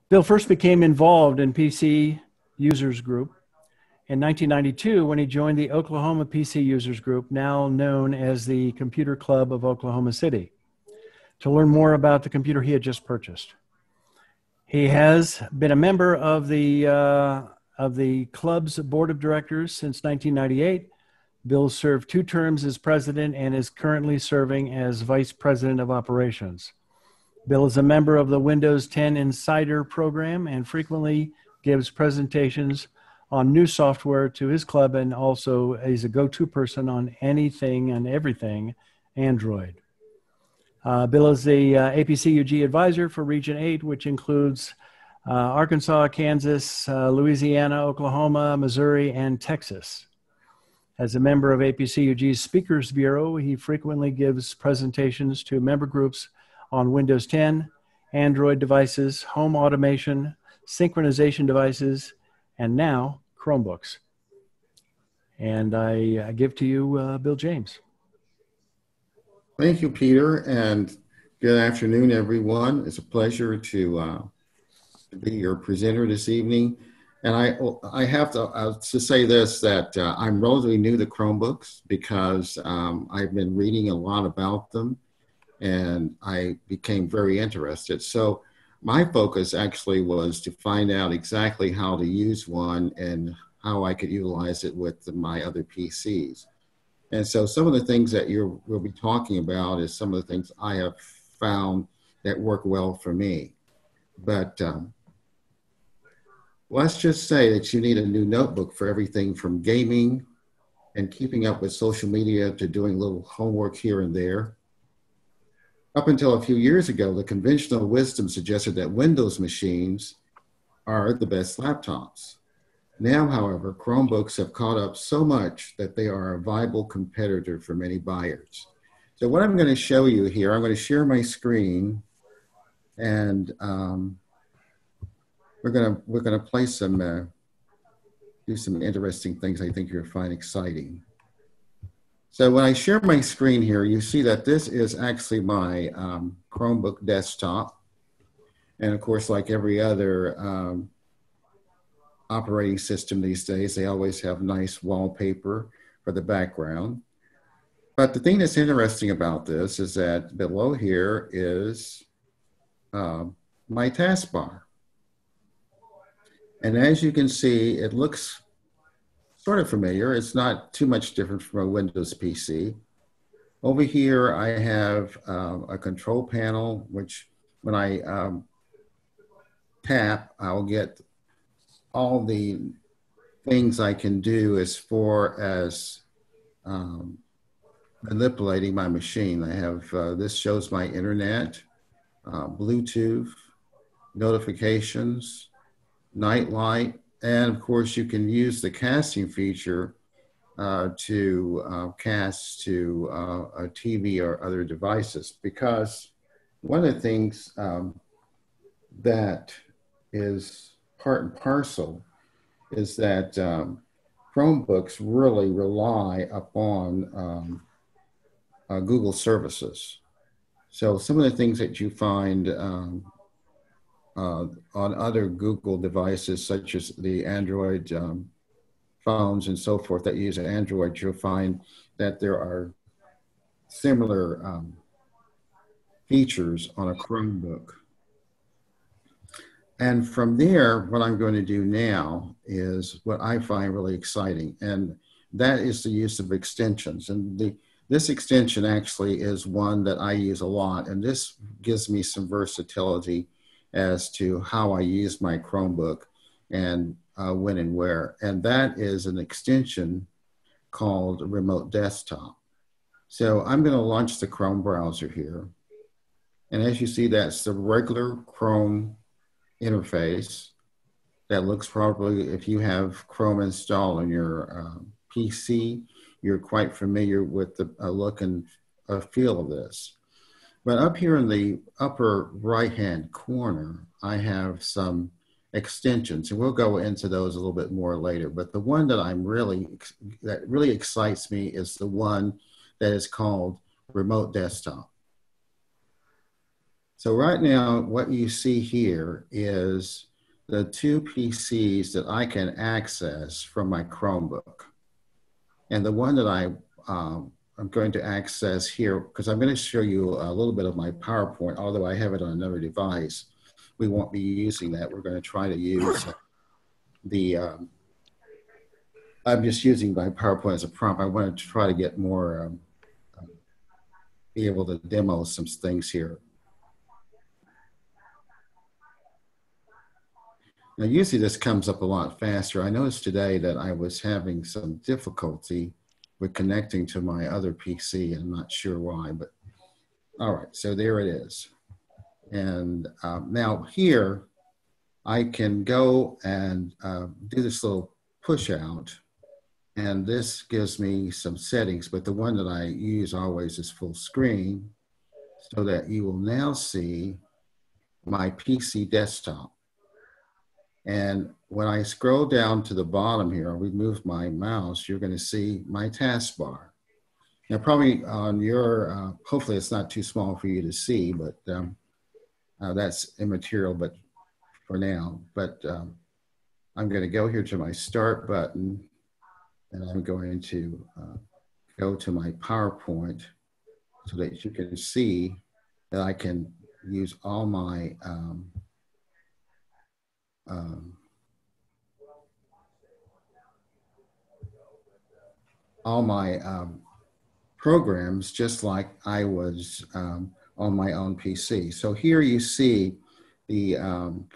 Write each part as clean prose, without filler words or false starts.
Bill first became involved in PC Users Group in 1992 when he joined the Oklahoma PC Users Group, now known as the Computer Club of Oklahoma City, to learn more about the computer he had just purchased. He has been a member of the club's board of directors since 1998. Bill served 2 terms as president and is currently serving as vice president of operations. Bill is a member of the Windows 10 Insider program and frequently gives presentations on new software to his club, and also is a go-to person on anything and everything Android. Bill is the APCUG advisor for Region 8, which includes Arkansas, Kansas, Louisiana, Oklahoma, Missouri, and Texas. As a member of APCUG's Speakers Bureau, he frequently gives presentations to member groups on Windows 10, Android devices, home automation, synchronization devices, and now Chromebooks. And I give to you Bill James. Thank you, Peter, and good afternoon, everyone. It's a pleasure to be your presenter this evening. And I have to say this, that I'm relatively new to Chromebooks because I've been reading a lot about them and I became very interested. So my focus actually was to find out exactly how to use one and how I could utilize it with my other PCs. And so some of the things that we'll be talking about is some of the things I have found that work well for me. But let's just say that you need a new notebook for everything from gaming and keeping up with social media to doing a little homework here and there. Up until a few years ago, the conventional wisdom suggested that Windows machines are the best laptops. Now, however, Chromebooks have caught up so much that they are a viable competitor for many buyers. So what I'm going to show you here, I'm going to share my screen, and we're going to play some, do some interesting things I think you'll find exciting. So when I share my screen here, you see that this is actually my Chromebook desktop. And of course, like every other operating system these days, they always have nice wallpaper for the background. But the thing that's interesting about this is that below here is my taskbar. And as you can see, it looks sort of familiar. It's not too much different from a Windows PC. Over here, I have a control panel, which when I tap, I'll get all the things I can do as far as manipulating my machine. I have, this shows my internet, Bluetooth, notifications, night light, and of course you can use the casting feature to cast to a TV or other devices, because one of the things that is part and parcel is that Chromebooks really rely upon Google services. So some of the things that you find on other Google devices, such as the Android phones and so forth that use Android, you'll find that there are similar features on a Chromebook. And from there, what I'm going to do now is what I find really exciting, and that is the use of extensions. And this extension actually is one that I use a lot, and this gives me some versatility as to how I use my Chromebook and when and where. And that is an extension called Remote Desktop. So I'm going to launch the Chrome browser here. And as you see, that's the regular Chrome interface that looks probably, if you have Chrome installed on your PC, you're quite familiar with the look and feel of this. But up here in the upper right-hand corner, I have some extensions, and we'll go into those a little bit more later. But the one that really excites me is the one that is called Remote Desktop. So right now, what you see here is the two PCs that I can access from my Chromebook. And the one that I'm going to access here, because I'm going to show you a little bit of my PowerPoint, although I have it on another device. We won't be using that. We're going to try to use I'm just using my PowerPoint as a prompt. I want to try to get more, be able to demo some things here. Now, usually this comes up a lot faster. I noticed today that I was having some difficulty with connecting to my other PC, and I'm not sure why, but all right, so there it is. And now here, I can go and do this little push out, and this gives me some settings, but the one that I use always is full screen, so that you will now see my PC desktop. And when I scroll down to the bottom here, I'll remove my mouse, you're going to see my taskbar. Now, probably on your, hopefully it's not too small for you to see, but that's immaterial, but for now. But I'm going to go here to my start button, and I'm going to go to my PowerPoint so that you can see that I can use all my programs just like I was on my own PC. So here you see the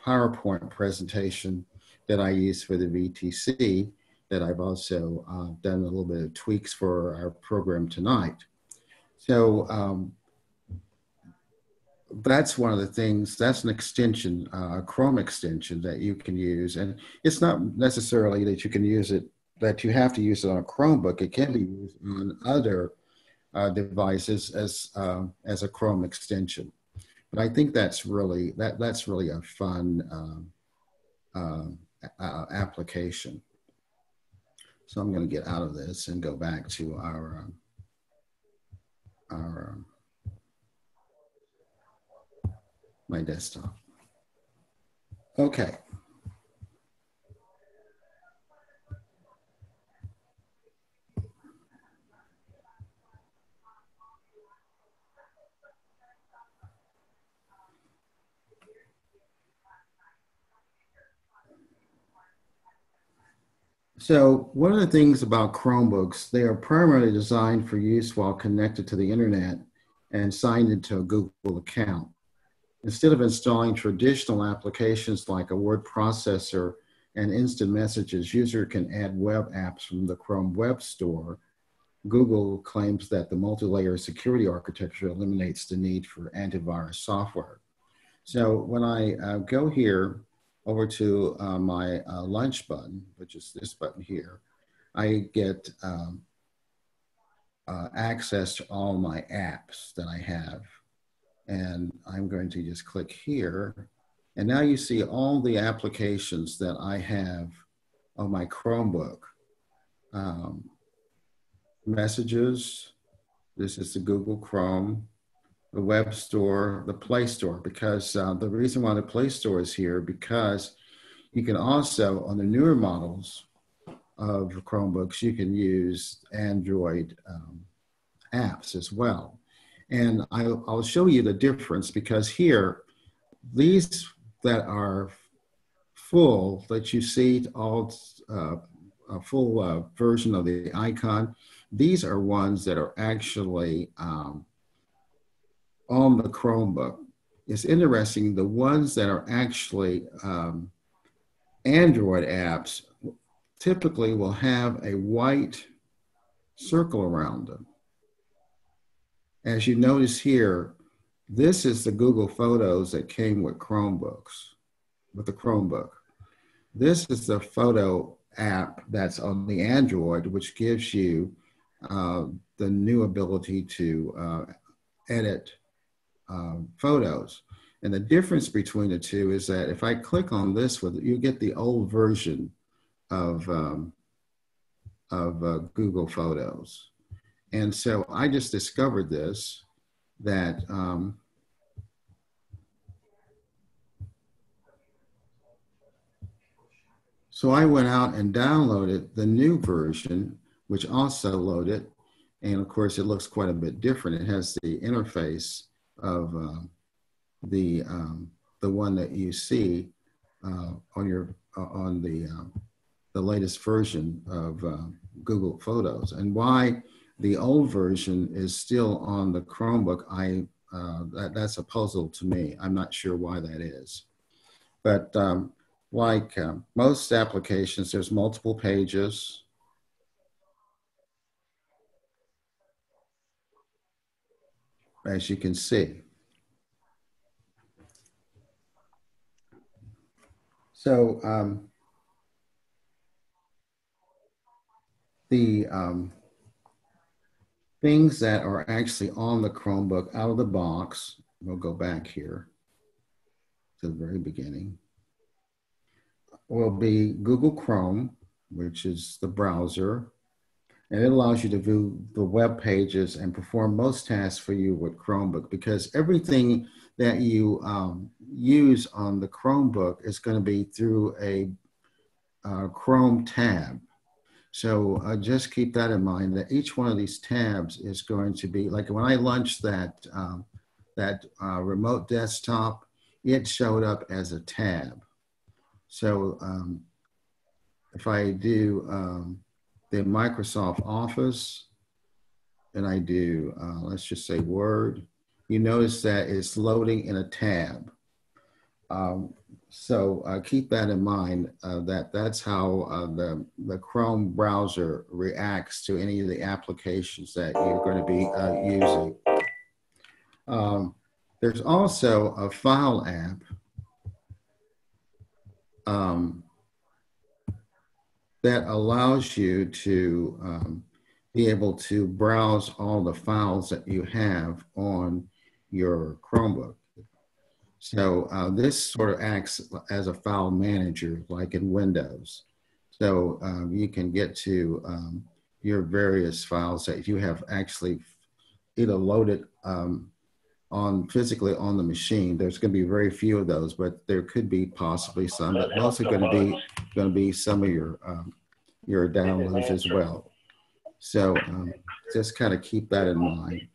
PowerPoint presentation that I use for the VTC that I've also done a little bit of tweaks for our program tonight. So that's one of the things, that's an extension, a Chrome extension that you can use. And it's not necessarily that you can use it, that you have to use it on a Chromebook. It can be used on other devices as a Chrome extension. But I think that's really, that's really a fun application. So I'm going to get out of this and go back to our my desktop. Okay. So one of the things about Chromebooks, they are primarily designed for use while connected to the internet and signed into a Google account. Instead of installing traditional applications like a word processor and instant messages, user can add web apps from the Chrome Web Store. Google claims that the multi-layer security architecture eliminates the need for antivirus software. So when I go here over to my lunch button, which is this button here, I get access to all my apps that I have. And I'm going to just click here. And now you see all the applications that I have on my Chromebook. Messages, this is the Google Chrome, the Web Store, the Play Store, because the reason why the Play Store is here, because you can also, on the newer models of Chromebooks, you can use Android apps as well. And I'll show you the difference, because here, these that are full, that you see all a full version of the icon, these are ones that are actually on the Chromebook. It's interesting, the ones that are actually Android apps typically will have a white circle around them. As you notice here, this is the Google Photos that came with Chromebooks, with the Chromebook. This is the photo app that's on the Android, which gives you the new ability to edit photos. And the difference between the two is that if I click on this one, you get the old version of Google Photos. And so I just discovered this, that So I went out and downloaded the new version, which also loaded. And of course, it looks quite a bit different. It has the interface of the one that you see on the latest version of Google Photos. And why the old version is still on the Chromebook, that's a puzzle to me. I'm not sure why that is. But like most applications, there's multiple pages. As you can see. So the things that are actually on the Chromebook out of the box, we'll go back here to the very beginning, will be Google Chrome, which is the browser, and it allows you to view the web pages and perform most tasks for you with Chromebook, because everything that you use on the Chromebook is going to be through a Chrome tab. So just keep that in mind, that each one of these tabs is going to be, like when I launched that remote desktop, it showed up as a tab. So if I do the Microsoft Office and I do, let's just say Word, you notice that it's loading in a tab. So keep that in mind, that's how the Chrome browser reacts to any of the applications that you're going to be using. There's also a file app that allows you to be able to browse all the files that you have on your Chromebook. So this sort of acts as a file manager, like in Windows. So you can get to your various files that you have actually either loaded physically on the machine. There's going to be very few of those, but there could be possibly some. But those are going to be some of your downloads as well. So just kind of keep that in mind.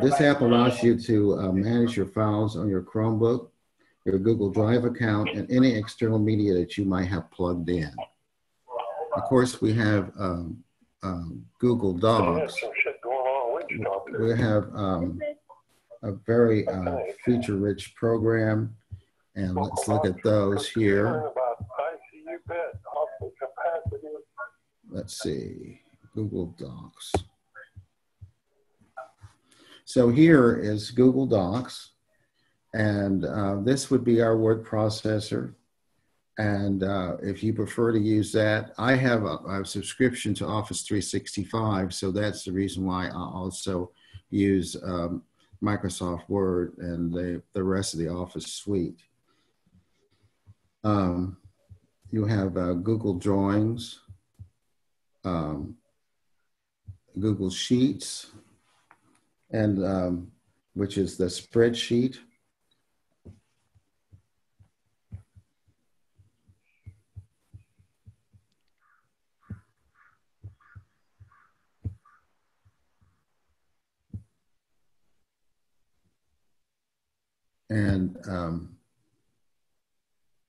This app allows you to manage your files on your Chromebook, your Google Drive account, and any external media that you might have plugged in. Of course, we have Google Docs. We have a very feature-rich program, and let's look at those here. Let's see, Google Docs. So here is Google Docs, and this would be our word processor. And if you prefer to use that, I have a subscription to Office 365, so that's the reason why I also use Microsoft Word and the rest of the Office suite. You have Google Drawings, Google Sheets, and which is the spreadsheet. And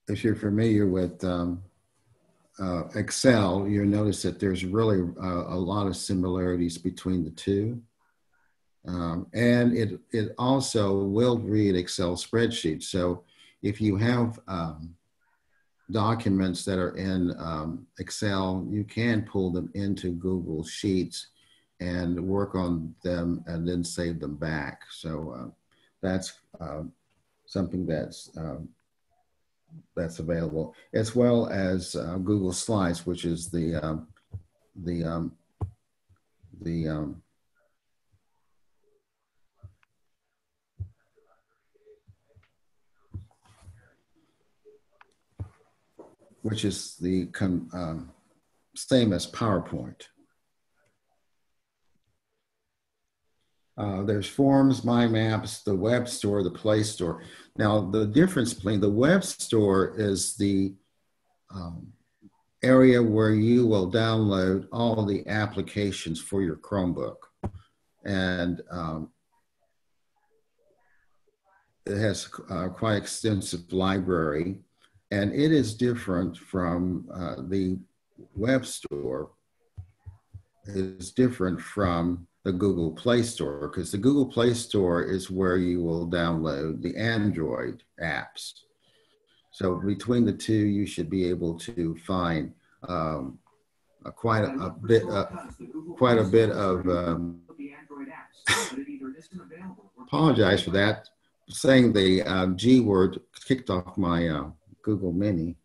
if you're familiar with Excel, you'll notice that there's really a lot of similarities between the two. And it also will read Excel spreadsheets. So if you have documents that are in Excel, you can pull them into Google Sheets and work on them and then save them back. So that's something that's available, as well as Google Slides, which is which is the same as PowerPoint. There's Forms, My Maps, the Web Store, the Play Store. Now, the difference between the Web Store is the area where you will download all the applications for your Chromebook. And it has quite extensive library, and it is different from the web store. It is different from the Google Play Store, because the Google Play Store is where you will download the Android apps. So between the two, you should be able to find quite a bit of apologize for that. Saying the G word kicked off my Google Mini.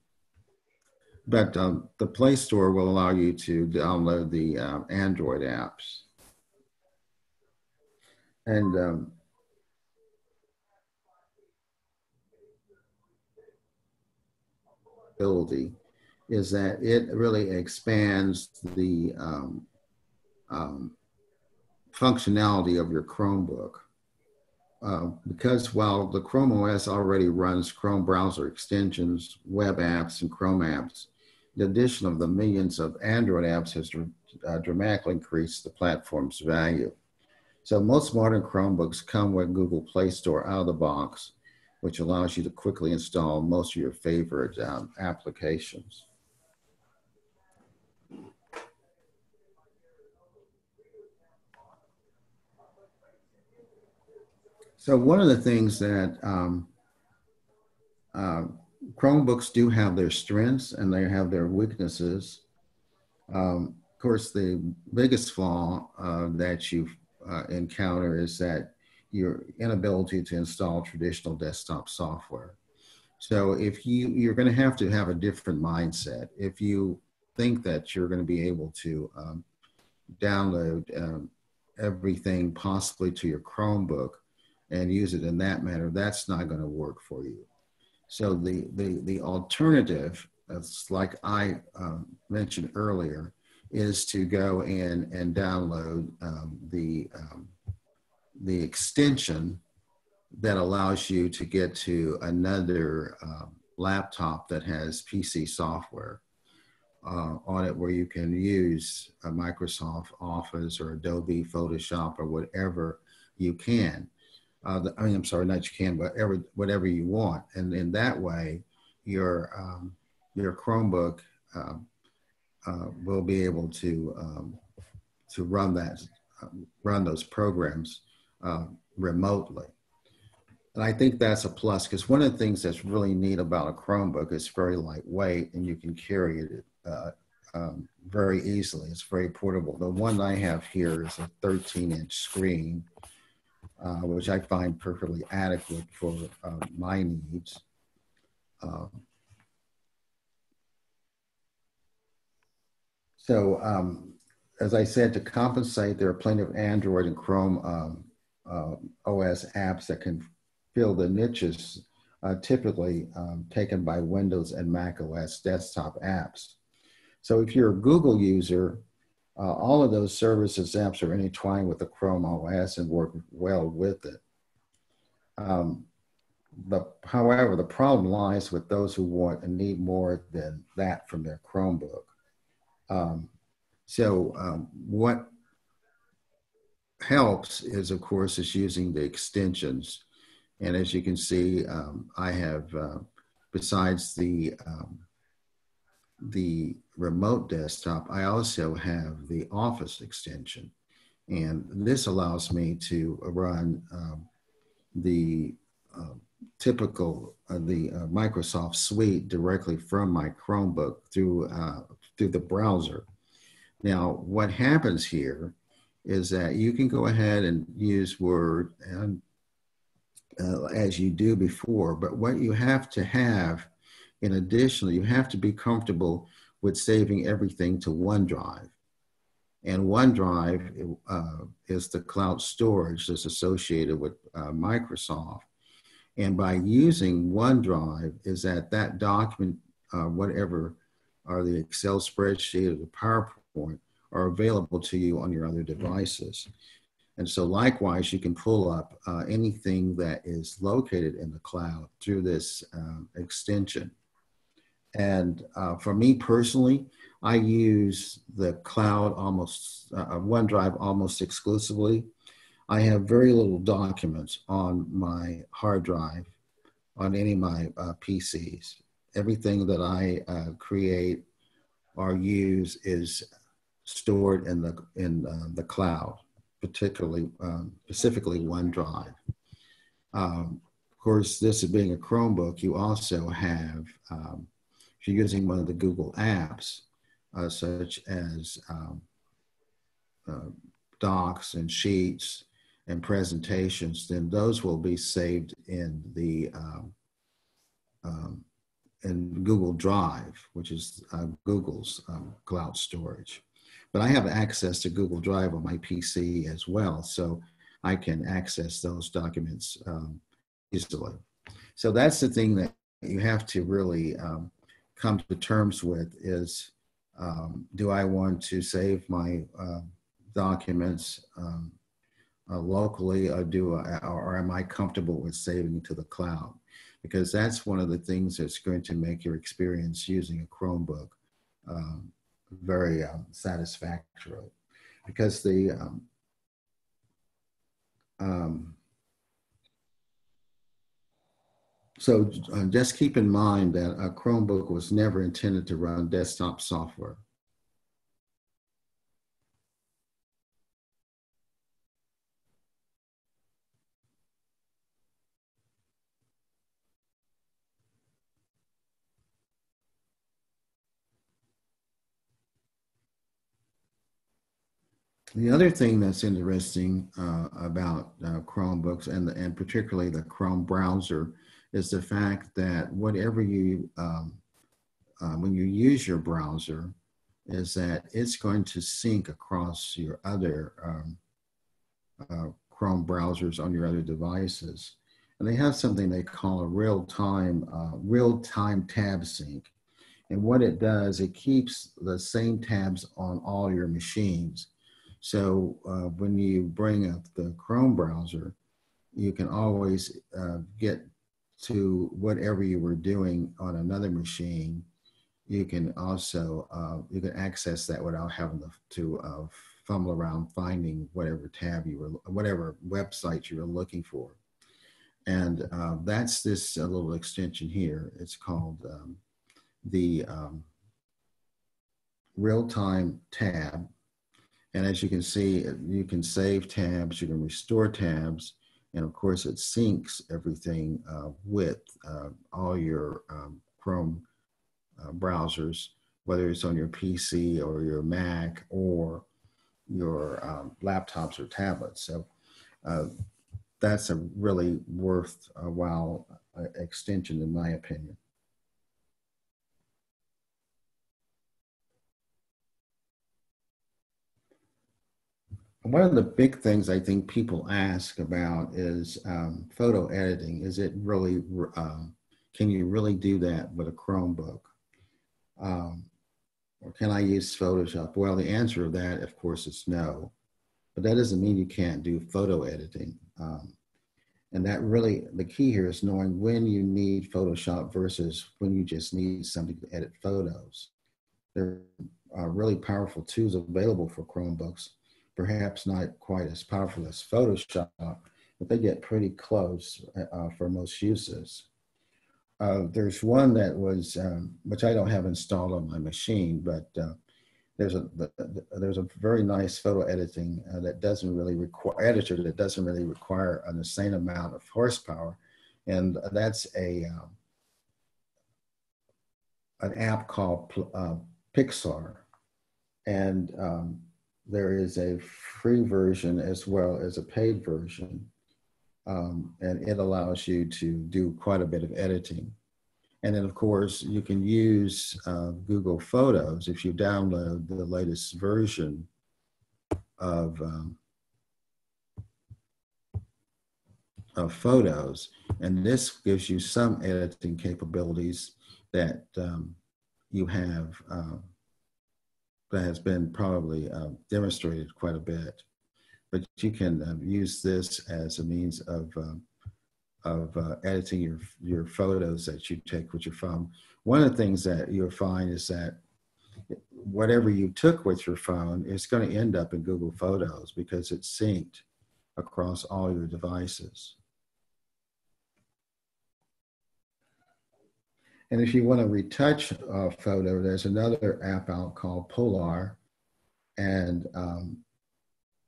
But the Play Store will allow you to download the Android apps. And ability is that it really expands the functionality of your Chromebook. Because while the Chrome OS already runs Chrome browser extensions, web apps, and Chrome apps, the addition of the millions of Android apps has dramatically increased the platform's value. So most modern Chromebooks come with Google Play Store out of the box, which allows you to quickly install most of your favorite applications. So one of the things that Chromebooks do have their strengths and they have their weaknesses. Of course, the biggest flaw that you encounter is that your inability to install traditional desktop software. So if you're going to have a different mindset. If you think that you're going to be able to download everything possibly to your Chromebook and use it in that manner, that's not going to work for you. So the alternative, like I mentioned earlier, is to go in and download the extension that allows you to get to another laptop that has PC software on it, where you can use a Microsoft Office or Adobe Photoshop or whatever you can. I'm sorry, not you can, but whatever you want. And in that way, your Chromebook will be able to run those programs remotely. And I think that's a plus, because one of the things that's really neat about a Chromebook is very lightweight and you can carry it very easily. It's very portable. The one I have here is a 13-inch screen, which I find perfectly adequate for my needs. As I said, to compensate, there are plenty of Android and Chrome OS apps that can fill the niches typically taken by Windows and Mac OS desktop apps. So if you're a Google user, all of those services apps are intertwined with the Chrome OS and work well with it. However, the problem lies with those who want and need more than that from their Chromebook. What helps is, of course, is using the extensions. And as you can see, I have, besides the remote desktop, I also have the Office extension. And this allows me to run the typical the Microsoft suite directly from my Chromebook through the browser. Now, what happens here is that you can go ahead and use Word and as you do before, but what you have to have in addition, you have to be comfortable with saving everything to OneDrive. And OneDrive is the cloud storage that's associated with Microsoft. And by using OneDrive is that document, whatever are the Excel spreadsheet or the PowerPoint, are available to you on your other devices. And so likewise, you can pull up anything that is located in the cloud through this extension. And for me personally, I use the cloud almost, OneDrive almost exclusively. I have very little documents on my hard drive on any of my PCs. Everything that I create or use is stored in the cloud, particularly specifically OneDrive. Of course, this being a Chromebook, you also have, if you're using one of the Google apps, such as docs and sheets and presentations, then those will be saved in the in Google Drive, which is Google's cloud storage. But I have access to Google Drive on my PC as well, so I can access those documents easily. So that's the thing that you have to really come to terms with is, do I want to save my documents locally, or am I comfortable with saving to the cloud? Because that's one of the things that's going to make your experience using a Chromebook very satisfactory. Because the so just keep in mind that a Chromebook was never intended to run desktop software. The other thing that's interesting about Chromebooks and particularly the Chrome browser is the fact that whatever you, when you use your browser, is that it's going to sync across your other Chrome browsers on your other devices. And they have something they call a real-time tab sync. And what it does, it keeps the same tabs on all your machines. So when you bring up the Chrome browser, you can always get to whatever you were doing on another machine. You can also, you can access that without having to fumble around finding whatever tab you were, whatever website you were looking for. And that's this little extension here. It's called the real-time tab. And as you can see, you can save tabs, you can restore tabs, and of course it syncs everything with all your Chrome browsers, whether it's on your PC or your Mac or your laptops or tablets. So that's a really worthwhile extension in my opinion. One of the big things I think people ask about is photo editing. Is it really, can you really do that with a Chromebook? Or can I use Photoshop? Well, the answer to that, of course, is no. But that doesn't mean you can't do photo editing. And that really, the key here is knowing when you need Photoshop versus when you just need something to edit photos. There are really powerful tools available for Chromebooks. Perhaps not quite as powerful as Photoshop, but they get pretty close for most uses. There's one that was, which I don't have installed on my machine, but there's a very nice photo editing that doesn't really require, editor that doesn't really require an insane amount of horsepower. And that's an app called Pixar. And there is a free version as well as a paid version. And it allows you to do quite a bit of editing. And then of course you can use Google Photos if you download the latest version of Photos. And this gives you some editing capabilities that you have that has been probably demonstrated quite a bit. But you can use this as a means of editing your photos that you take with your phone. One of the things that you'll find is that whatever you took with your phone is going to end up in Google Photos because it's synced across all your devices. And if you want to retouch a photo, there's another app out called Polar, and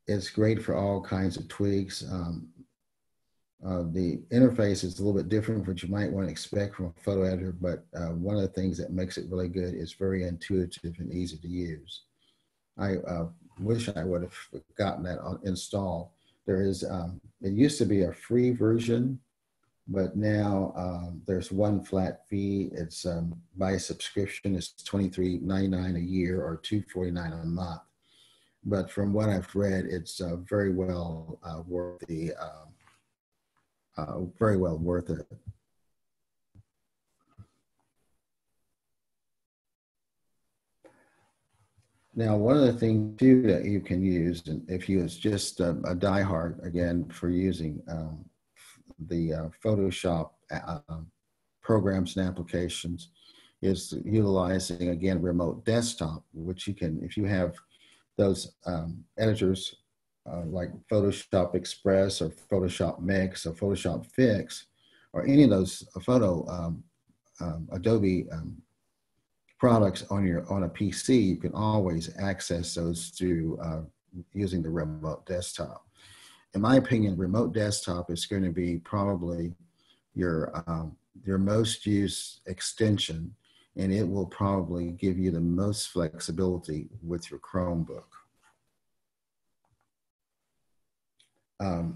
it's great for all kinds of tweaks. The interface is a little bit different from what you might want to expect from a photo editor, but one of the things that makes it really good is very intuitive and easy to use. I wish I would have gotten that installed. There is, it used to be a free version, but now there's one flat fee. It's by subscription. It's $23.99 a year or $249 a month. But from what I've read, it's very well worth the very well worth it. Now, one of the things too that you can use, and if you is just a diehard again for using the Photoshop programs and applications, is utilizing again remote desktop, which you can, if you have those editors like Photoshop Express or Photoshop Mix or Photoshop Fix, or any of those Adobe products on a PC, you can always access those through using the remote desktop. In my opinion, remote desktop is going to be probably your most used extension, and it will probably give you the most flexibility with your Chromebook. Of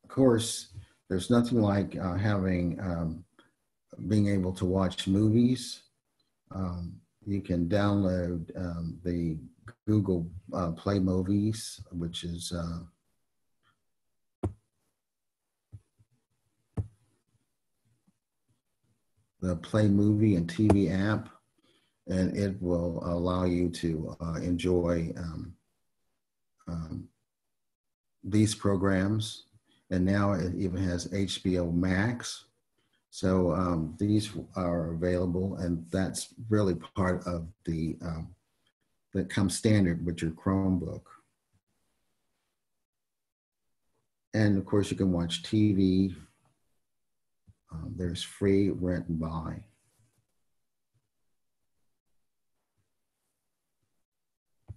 course, there's nothing like being able to watch movies. You can download the Google Play Movies, which is the Play Movie and TV app, and it will allow you to enjoy these programs. And now it even has HBO Max. So these are available, and that's really part of the, that comes standard with your Chromebook. And of course you can watch TV. There's free, rent, and buy.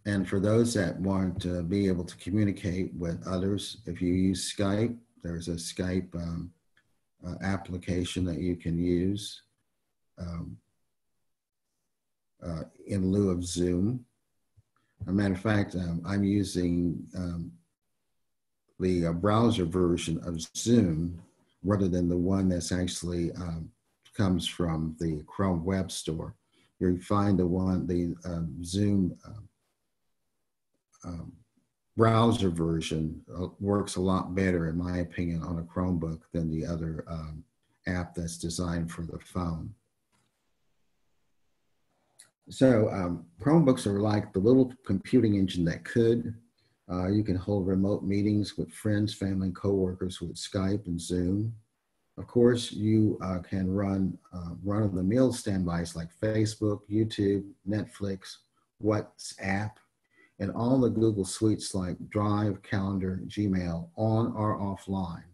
And for those that want to be able to communicate with others, if you use Skype, there's a Skype application that you can use in lieu of Zoom. As a matter of fact, I'm using the browser version of Zoom rather than the one that's actually comes from the Chrome Web Store. You find the Zoom browser version works a lot better, in my opinion, on a Chromebook than the other app that's designed for the phone. So Chromebooks are like the little computing engine that could. You can hold remote meetings with friends, family, and coworkers with Skype and Zoom. Of course, you can run run-of-the-mill standbys like Facebook, YouTube, Netflix, WhatsApp, and all the Google suites like Drive, Calendar, Gmail, on or offline.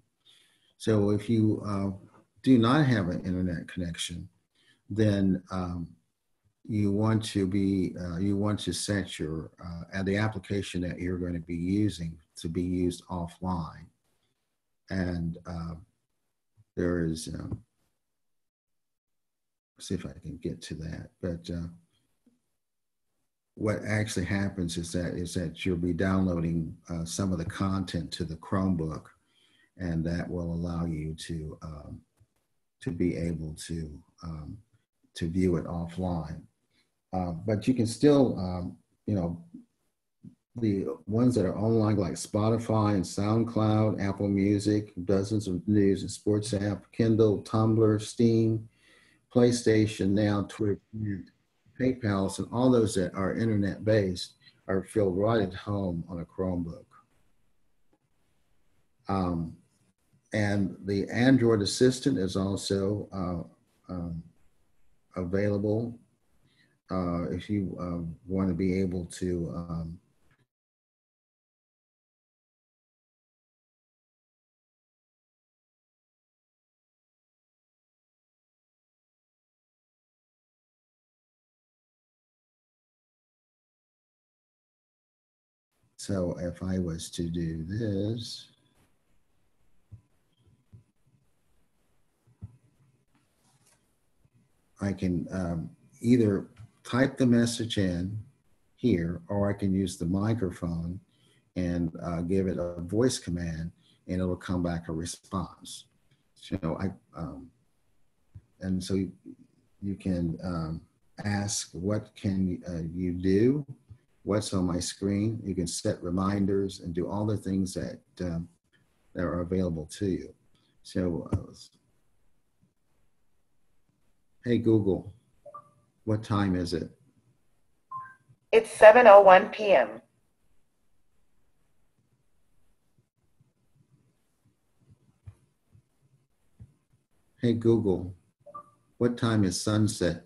So if you do not have an internet connection, then you want to set your the application that you're going to be using to be used offline. And there is, see if I can get to that, but what actually happens is that you'll be downloading some of the content to the Chromebook, and that will allow you to be able to view it offline. But you can still, you know, the ones that are online like Spotify and SoundCloud, Apple Music, dozens of news and sports apps, Kindle, Tumblr, Steam, PlayStation Now, Twitter, PayPal, and all those that are internet-based are filled right at home on a Chromebook. And the Android Assistant is also available if you want to be able to so if I was to do this, I can either type the message in here, or I can use the microphone and give it a voice command, and it'll come back a response. So and so you can ask, what can you do? What's on my screen? You can set reminders and do all the things that that are available to you. So, hey Google, what time is it? It's 7:01 p.m. Hey Google, what time is sunset?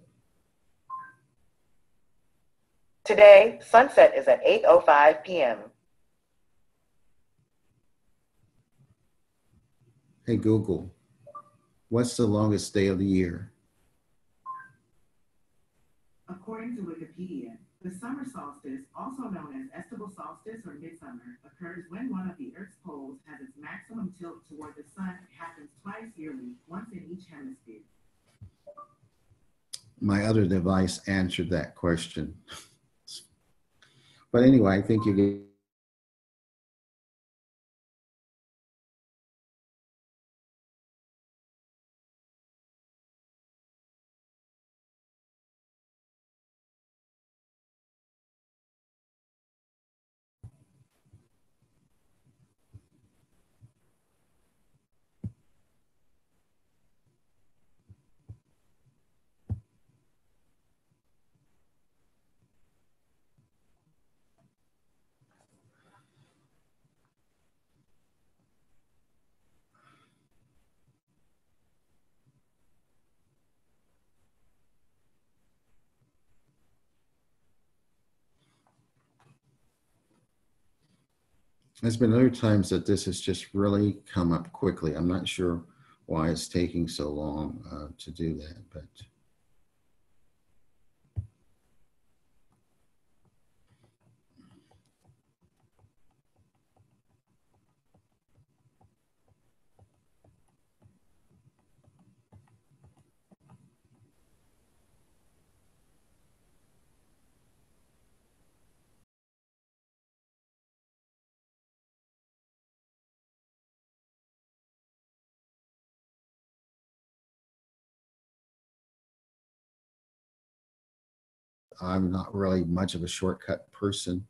Today, sunset is at 8:05 p.m. Hey Google, what's the longest day of the year? According to Wikipedia, the summer solstice, also known as estival solstice or midsummer, occurs when one of the Earth's poles has its maximum tilt toward the sun. It happens twice yearly, once in each hemisphere. My other device answered that question. But anyway, I think you get there's been other times that this has just really come up quickly. I'm not sure why it's taking so long to do that, but I'm not really much of a shortcut person,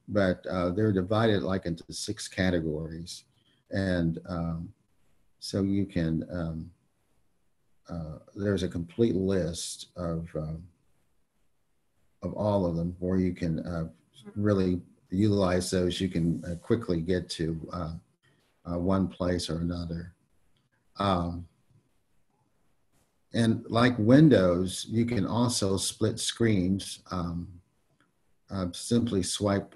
but they're divided like into 6 categories. And so you can, there's a complete list of all of them, where you can really utilize those. You can quickly get to one place or another. And like Windows, you can also split screens. Simply swipe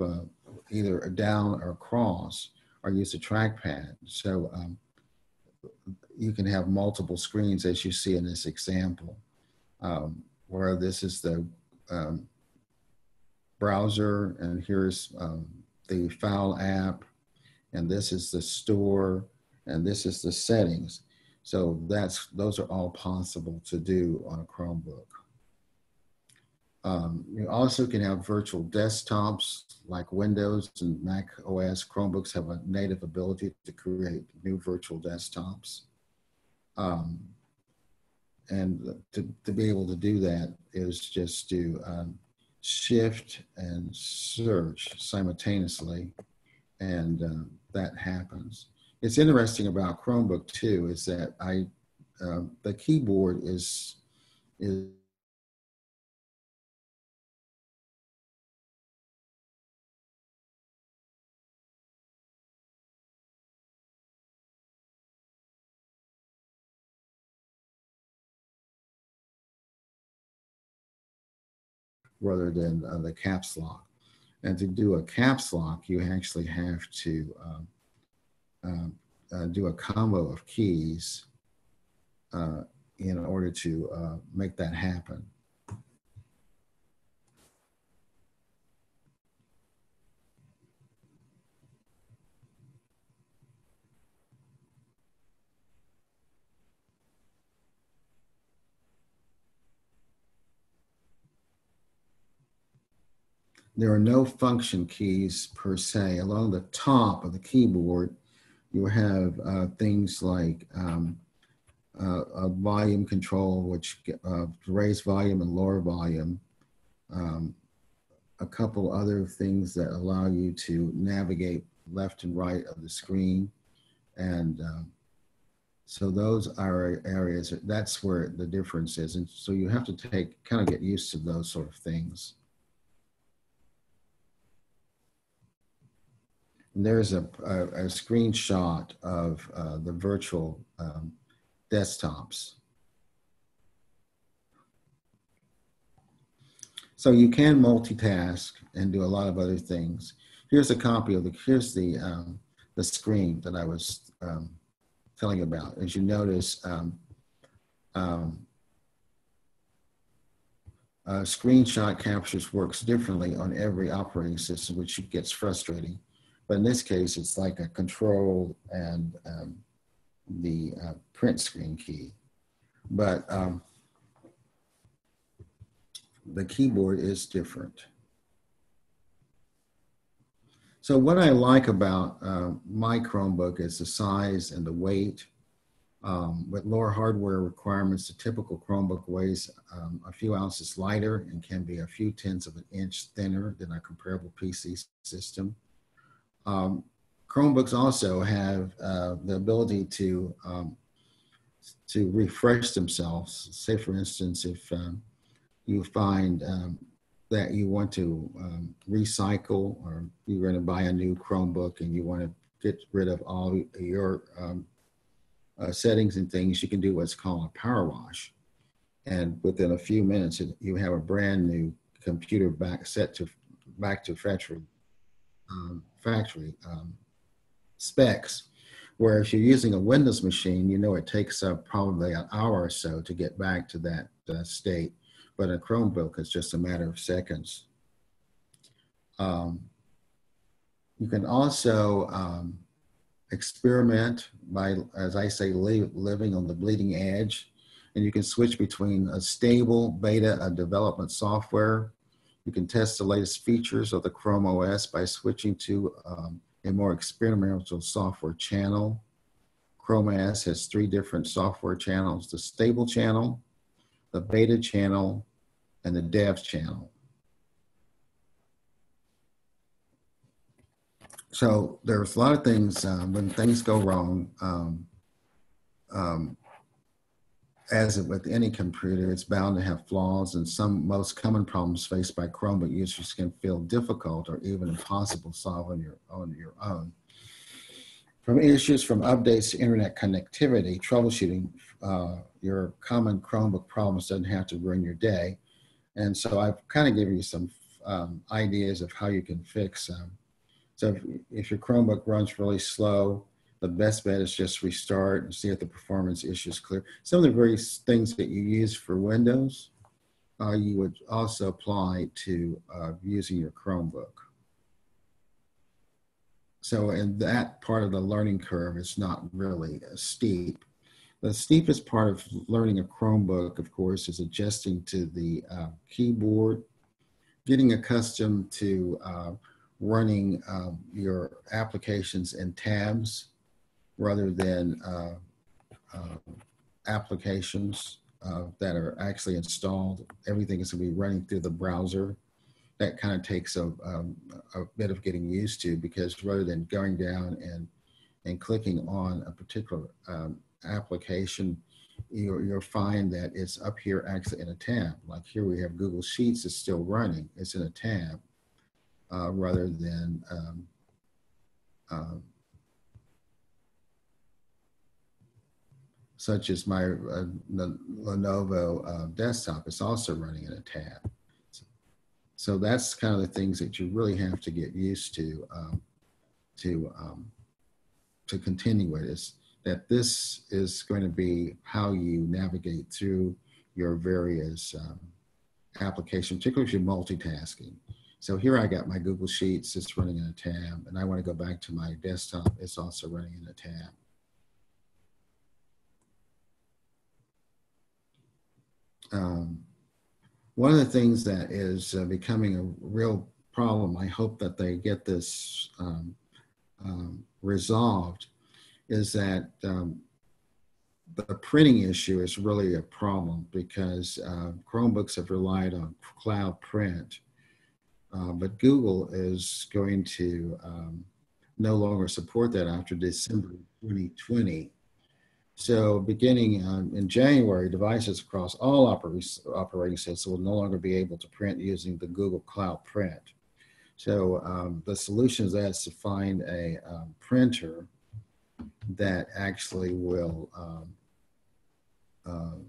either down or across, or use a trackpad. So you can have multiple screens, as you see in this example, where this is the browser, and here's the file app, and this is the store, and this is the settings. So those are all possible to do on a Chromebook. You also can have virtual desktops like Windows and Mac OS. Chromebooks have a native ability to create new virtual desktops. And to be able to do that is just to shift and search simultaneously, and that happens. It's interesting about Chromebook too, is that the keyboard is rather than the caps lock. And to do a caps lock, you actually have to do a combo of keys in order to make that happen. There are no function keys per se. Along the top of the keyboard, you have things like a volume control, which raise volume and lower volume. A couple other things that allow you to navigate left and right of the screen. And so those are areas, that's where the difference is. And so you have to kind of get used to those sort of things. And there's a screenshot of the virtual desktops. So you can multitask and do a lot of other things. Here's a copy of here's the screen that I was telling about. As you notice, screenshot captures works differently on every operating system, which gets frustrating. But in this case, it's like a control and the print screen key. But the keyboard is different. So what I like about my Chromebook is the size and the weight. With lower hardware requirements, the typical Chromebook weighs a few ounces lighter and can be a few tenths of an inch thinner than a comparable PC system. Chromebooks also have the ability to refresh themselves. Say, for instance, if you find that you want to recycle, or you're going to buy a new Chromebook and you want to get rid of all your settings and things, you can do what's called a power wash. And within a few minutes, you have a brand new computer back to factory specs. Where if you're using a Windows machine, you know it takes probably an hour or so to get back to that state. But a Chromebook is just a matter of seconds. You can also experiment by, as I say, living on the bleeding edge. And you can switch between a stable beta development software. You can test the latest features of the Chrome OS by switching to a more experimental software channel. Chrome OS has 3 different software channels: the stable channel, the beta channel, and the dev channel. So there's a lot of things, when things go wrong, as with any computer, it's bound to have flaws, and some most common problems faced by Chromebook users can feel difficult or even impossible to solve on your own. From issues from updates to internet connectivity, troubleshooting your common Chromebook problems doesn't have to ruin your day. And so I've kind of given you some ideas of how you can fix them. So if your Chromebook runs really slow, the best bet is just restart and see if the performance issue is clear. Some of the various things that you use for Windows, you would also apply to using your Chromebook. So in that part of the learning curve, it's not really steep. The steepest part of learning a Chromebook, of course, is adjusting to the keyboard, getting accustomed to running your applications in tabs rather than applications that are actually installed. Everything is going to be running through the browser. That kind of takes a bit of getting used to, because rather than going down and clicking on a particular application, you'll find that it's up here actually in a tab. Like here we have Google Sheets is still running. It's in a tab rather than such as my Lenovo desktop is also running in a tab. So that's kind of the things that you really have to get used to continue with, is that this is going to be how you navigate through your various applications, particularly if you're multitasking. So here I got my Google Sheets, it's running in a tab, and I want to go back to my desktop, it's also running in a tab. One of the things that is becoming a real problem, I hope that they get this resolved, is that the printing issue is really a problem, because Chromebooks have relied on cloud print, but Google is going to no longer support that after December 2020. So beginning in January, devices across all operating systems will no longer be able to print using the Google Cloud Print. So the solution is to find a printer that actually will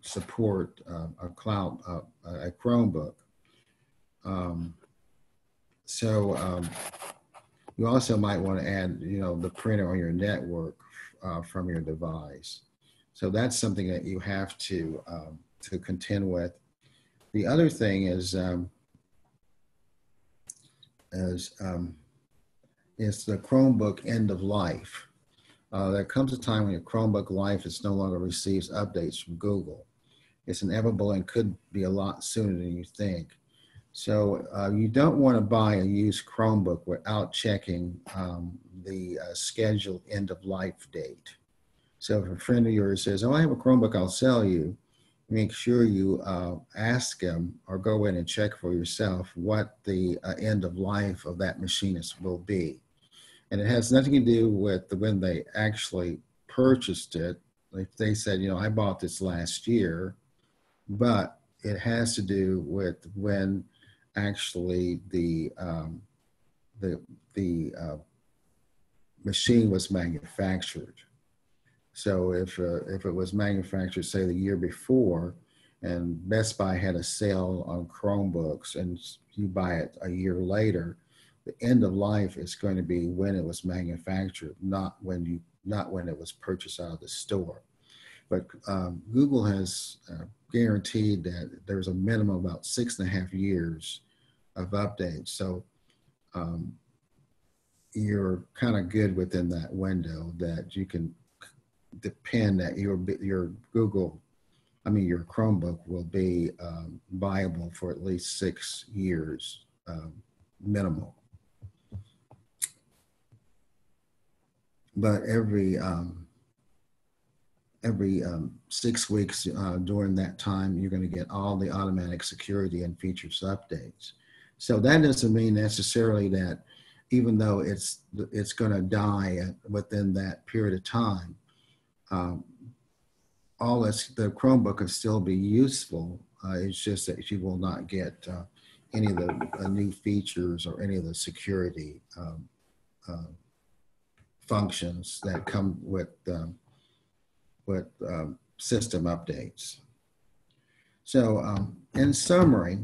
support a Chromebook. You also might want to add, the printer on your network from your device. So that's something that you have to contend with. The other thing is the Chromebook end of life. There comes a time when your Chromebook life no longer receives updates from Google. It's inevitable and could be a lot sooner than you think. So you don't want to buy a used Chromebook without checking the scheduled end of life date. So if a friend of yours says, "Oh, I have a Chromebook, I'll sell you," make sure you ask them or go in and check for yourself what the end of life of that machine will be. And it has nothing to do with when they actually purchased it. If they said, "I bought this last year," but it has to do with when actually the machine was manufactured. So if it was manufactured, say, the year before, and Best Buy had a sale on Chromebooks, and you buy it a year later, the end of life is going to be when it was manufactured, not when it was purchased out of the store. But Google has guaranteed that there's a minimum of about 6.5 years of updates. So you're kind of good within that window, that you can depend that your Chromebook will be viable for at least 6 years minimal. But every 6 weeks during that time, you're going to get all the automatic security and features updates. So that doesn't mean necessarily that even though it's going to die within that period of time, the Chromebook can still be useful. It's just that you will not get any of the new features or any of the security functions that come with system updates. So in summary,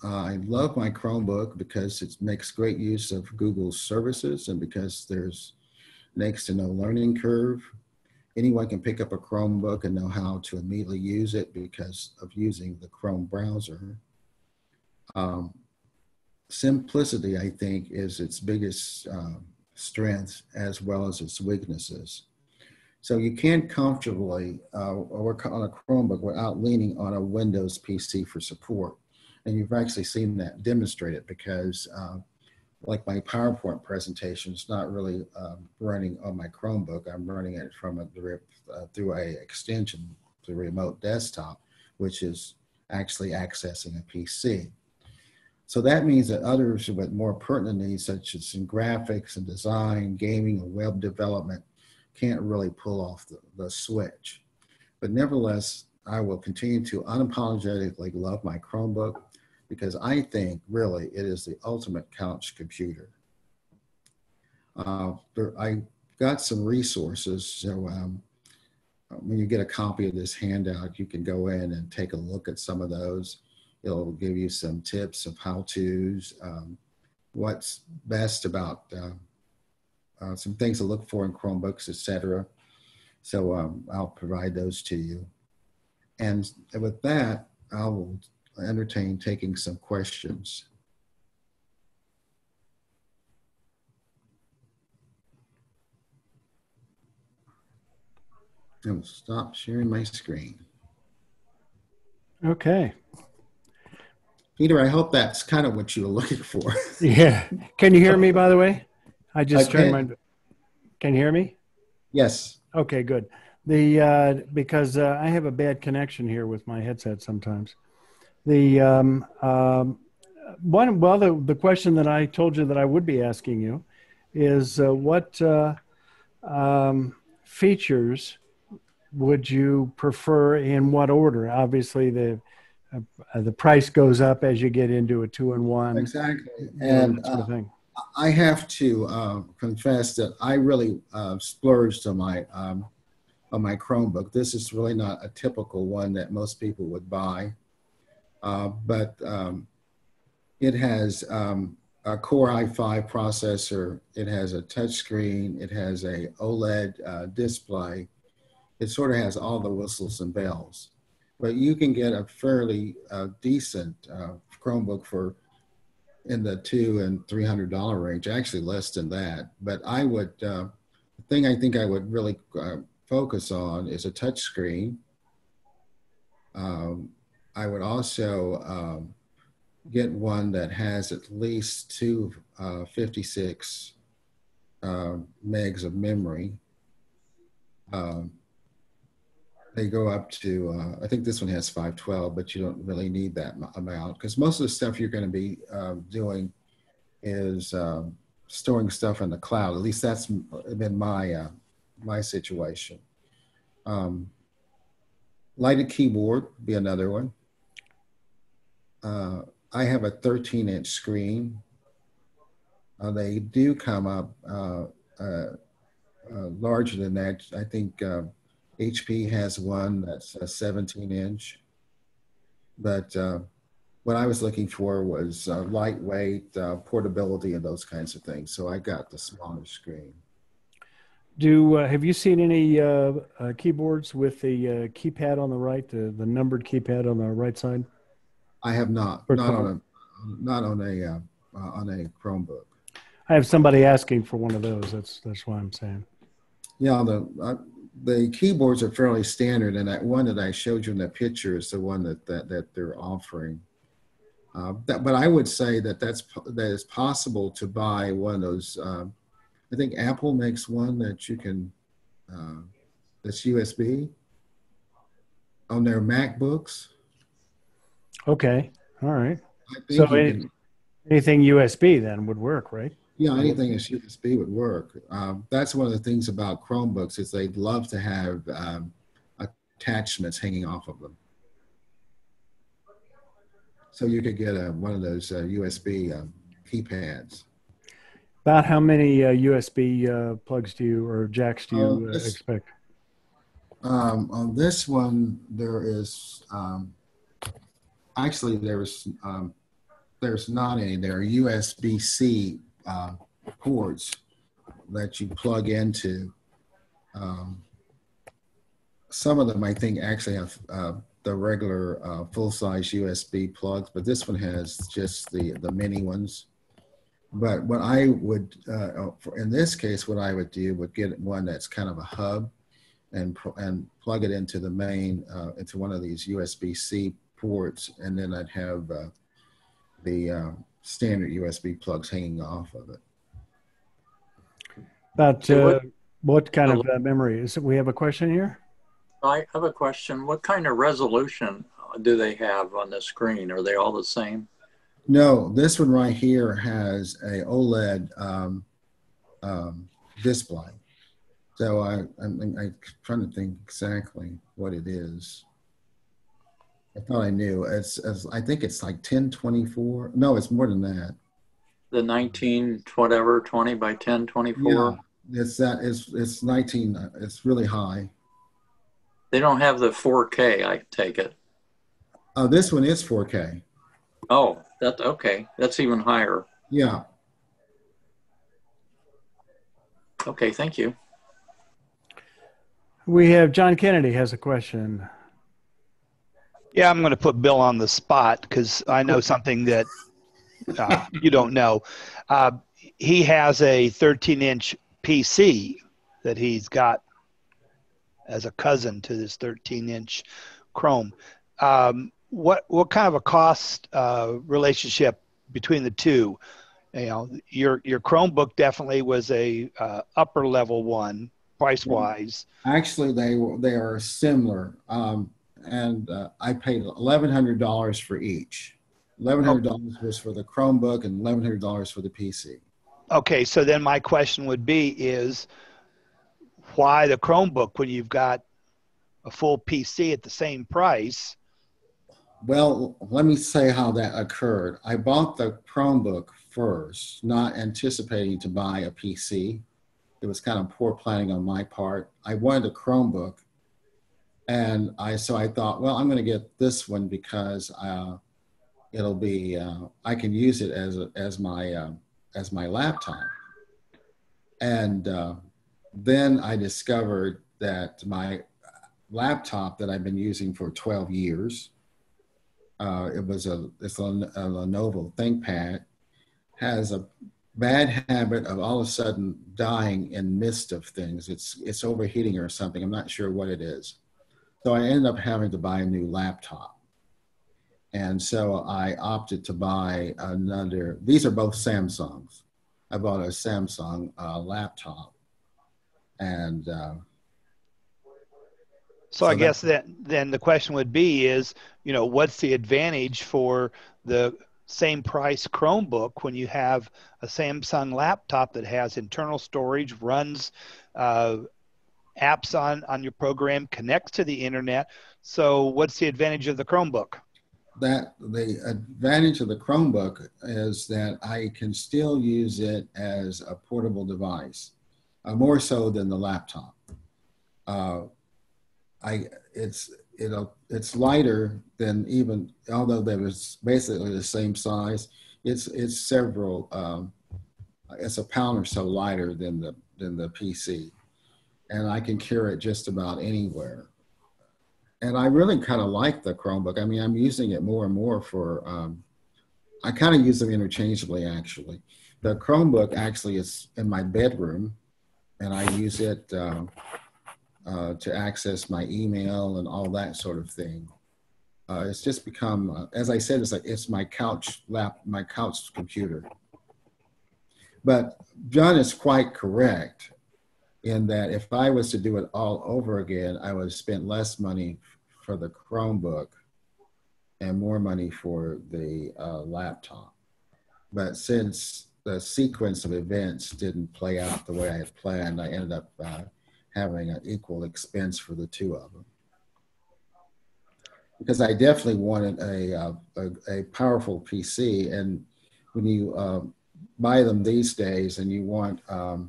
I love my Chromebook because it makes great use of Google's services, and because there's next to no learning curve. Anyone can pick up a Chromebook and know how to immediately use it because of using the Chrome browser. Simplicity, I think, is its biggest strength as well as its weaknesses. So you can't comfortably work on a Chromebook without leaning on a Windows PC for support. And you've actually seen that demonstrated, because like my PowerPoint presentation is not really running on my Chromebook. I'm running it from through a extension to a remote desktop, which is actually accessing a PC. So that means that others with more pertinent needs, such as in graphics and design, gaming, and web development, can't really pull off the switch. But nevertheless, I will continue to unapologetically love my Chromebook, because I think really it is the ultimate couch computer. I got some resources, so when you get a copy of this handout, you can go in and take a look at some of those. It'll give you some tips of how-tos, what's best about some things to look for in Chromebooks, etc. So I'll provide those to you. And with that, I will entertain taking some questions. I will stop sharing my screen. Okay. Peter, I hope that's kind of what you were looking for. Yeah. Can you hear me, by the way? I just turned my, can you hear me? Yes. Okay, good. Because I have a bad connection here with my headset sometimes. The question that I told you that I would be asking you is what features would you prefer in what order? Obviously, the price goes up as you get into a 2-in-1. Exactly. And that sort of thing. I have to confess that I really splurged on my Chromebook. This is really not a typical one that most people would buy, but it has a Core i5 processor. It has a touchscreen. It has a OLED display. It sort of has all the whistles and bells. But you can get a fairly decent Chromebook for in the $200 and $300 range, actually less than that. But I would, the thing I think I would really focus on is a touch screen. I would also get one that has at least two 56 megs of memory. They go up to, I think this one has 512, but you don't really need that amount because most of the stuff you're going to be doing is storing stuff in the cloud. At least that's been my my situation. Lighted keyboard would be another one. I have a 13-inch screen. They do come up larger than that. I think HP has one that's a 17-inch, but what I was looking for was lightweight, portability, and those kinds of things. So I got the smaller screen. Have you seen any keyboards with the keypad on the right, the numbered keypad on the right side? I have not. Not on a Chromebook. I have somebody asking for one of those. That's why I'm saying. Yeah, the keyboards are fairly standard, and that one that I showed you in the picture is the one that they're offering. But I would say that is possible to buy one of those. I think Apple makes one that you can that's USB on their MacBooks. Okay, all right. I think so anything USB then would work, right? Yeah, anything that's USB would work. That's one of the things about Chromebooks is they'd love to have attachments hanging off of them. So you could get one of those USB keypads. About how many USB plugs or jacks do you expect? On this one, there is actually there's not any. There are USB-C ports that you plug into. Some of them, I think, actually have the regular full-size USB plugs, but this one has just the mini ones. But what I would, in this case, what I would do would get one that's kind of a hub and plug it into the main, into one of these USB-C ports, and then I'd have the standard USB plugs hanging off of it. About what kind of memory? We have a question here? I have a question. What kind of resolution do they have on the screen? Are they all the same? No, this one right here has a OLED display. So I'm trying to think exactly what it is. I thought I knew. I think it's like 1024. No, it's more than that. The 19 whatever 20 by 1024. Yeah, it's 19. It's really high. They don't have the 4K. I take it. This one is 4K. Oh, okay. That's even higher. Yeah. Okay, thank you. We have John Kennedy has a question. Yeah, I'm going to put Bill on the spot because I know something that you don't know. He has a 13-inch PC that he's got as a cousin to this 13-inch Chrome. What kind of a cost relationship between the two? You know, your Chromebook definitely was a upper level one price wise. Actually, they are similar, and I paid $1,100 for each. $1,100 was for the Chromebook and $1,100 for the PC. Okay, so then my question would be is why the Chromebook when you've got a full PC at the same price? Well, let me say how that occurred. I bought the Chromebook first, not anticipating to buy a PC. It was kind of poor planning on my part. I wanted a Chromebook, and so I thought, well, I'm going to get this one because it'll be I can use it as my laptop. And then I discovered that my laptop that I've been using for 12 years, it's a Lenovo ThinkPad, has a bad habit of all of a sudden dying in midst of things. It's overheating or something. I'm not sure what it is. So I ended up having to buy a new laptop. And so I opted to buy another. These are both Samsungs. I bought a Samsung laptop. And so I guess then the question would be is, you know, what's the advantage for the same price Chromebook when you have a Samsung laptop that has internal storage, runs apps on your program, connects to the internet? So what's the advantage of the Chromebook? That the advantage of the Chromebook is that I can still use it as a portable device, more so than the laptop. It's lighter than even, although they was basically the same size. It's several. It's a pound or so lighter than the PC, and I can carry it just about anywhere. And I really kind of like the Chromebook. I mean, I'm using it more and more for. I kind of use them interchangeably, actually. The Chromebook actually is in my bedroom, and I use it to access my email and all that sort of thing. It's just become, as I said, it's my couch computer. But John is quite correct in that if I was to do it all over again, I would have spent less money for the Chromebook and more money for the laptop. But since the sequence of events didn't play out the way I had planned, I ended up having an equal expense for the two of them. Because I definitely wanted a powerful PC, and when you buy them these days and you want a